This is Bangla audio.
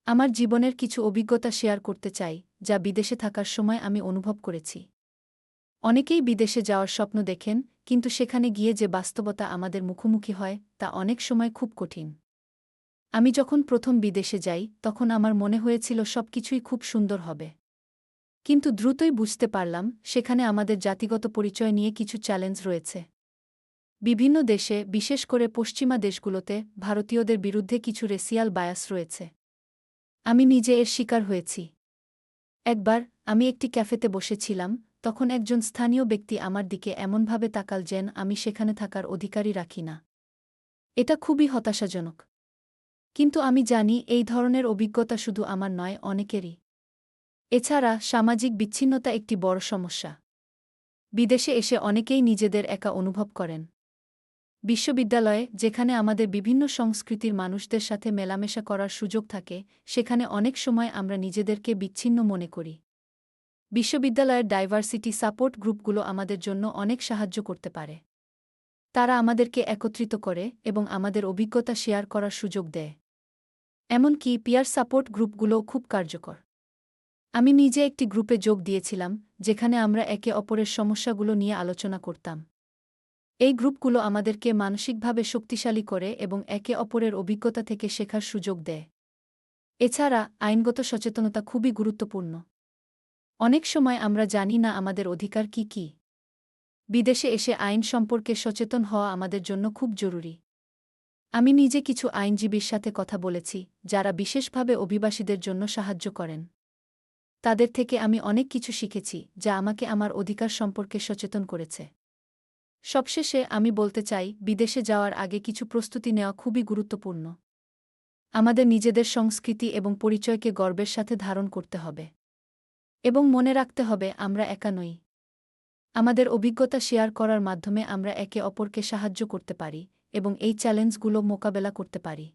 আমার জীবনের কিছু অভিজ্ঞতা শেয়ার করতে চাই, যা বিদেশে থাকার সময় আমি অনুভব করেছি। অনেকেই বিদেশে যাওয়ার স্বপ্ন দেখেন, কিন্তু সেখানে গিয়ে যে বাস্তবতা আমাদের মুখোমুখি হয়, তা অনেক সময় খুব কঠিন। আমি যখন প্রথম বিদেশে যাই, তখন আমার মনে হয়েছিল সবকিছুই খুব সুন্দর হবে। কিন্তু দ্রুতই বুঝতে পারলাম, সেখানে আমাদের জাতিগত পরিচয় নিয়ে কিছু চ্যালেঞ্জ রয়েছে। বিভিন্ন দেশে, বিশেষ করে পশ্চিমা দেশগুলোতে, ভারতীয়দের বিরুদ্ধে কিছু রেসিয়াল বায়াস রয়েছে। আমি নিজে এর শিকার হয়েছি। একবার আমি একটি ক্যাফেতে বসেছিলাম, তখন একজন স্থানীয় ব্যক্তি আমার দিকে এমনভাবে তাকাল যেন আমি সেখানে থাকার অধিকারই রাখি না। এটা খুবই হতাশাজনক। কিন্তু আমি জানি এই ধরনের অভিজ্ঞতা শুধু আমার নয়, অনেকেরই। এছাড়া সামাজিক বিচ্ছিন্নতা একটি বড় সমস্যা। বিদেশে এসে অনেকেই নিজেদের একা অনুভব করেন। বিশ্ববিদ্যালয়ে, যেখানে আমাদের বিভিন্ন সংস্কৃতির মানুষদের সাথে মেলামেশা করার সুযোগ থাকে, সেখানে অনেক সময় আমরা নিজেদেরকে বিচ্ছিন্ন মনে করি। বিশ্ববিদ্যালয়ের ডাইভার্সিটি সাপোর্ট গ্রুপগুলো আমাদের জন্য অনেক সাহায্য করতে পারে। তারা আমাদেরকে একত্রিত করে এবং আমাদের অভিজ্ঞতা শেয়ার করার সুযোগ দেয়। এমনকি পিয়ার সাপোর্ট গ্রুপগুলোও খুব কার্যকর। আমি নিজে একটি গ্রুপে যোগ দিয়েছিলাম, যেখানে আমরা একে অপরের সমস্যাগুলো নিয়ে আলোচনা করতাম। এই গ্রুপগুলো আমাদেরকে মানসিকভাবে শক্তিশালী করে এবং একে অপরের অভিজ্ঞতা থেকে শেখার সুযোগ দেয়। এছাড়া আইনগত সচেতনতা খুবই গুরুত্বপূর্ণ। অনেক সময় আমরা জানি না আমাদের অধিকার কি কি। বিদেশে এসে আইন সম্পর্কে সচেতন হওয়া আমাদের জন্য খুব জরুরি। আমি নিজে কিছু আইনজীবীর সাথে কথা বলেছি, যারা বিশেষভাবে অভিবাসীদের জন্য সাহায্য করেন। তাদের থেকে আমি অনেক কিছু শিখেছি, যা আমাকে আমার অধিকার সম্পর্কে সচেতন করেছে। সবশেষে আমি বলতে চাই, বিদেশে যাওয়ার আগে কিছু প্রস্তুতি নেওয়া খুবই গুরুত্বপূর্ণ। আমাদের নিজেদের সংস্কৃতি এবং পরিচয়কে গর্বের সাথে ধারণ করতে হবে। এবং মনে রাখতে হবে, আমরা একা নই। আমাদের অভিজ্ঞতা শেয়ার করার মাধ্যমে আমরা একে অপরকে সাহায্য করতে পারি এবং এই চ্যালেঞ্জগুলো মোকাবেলা করতে পারি।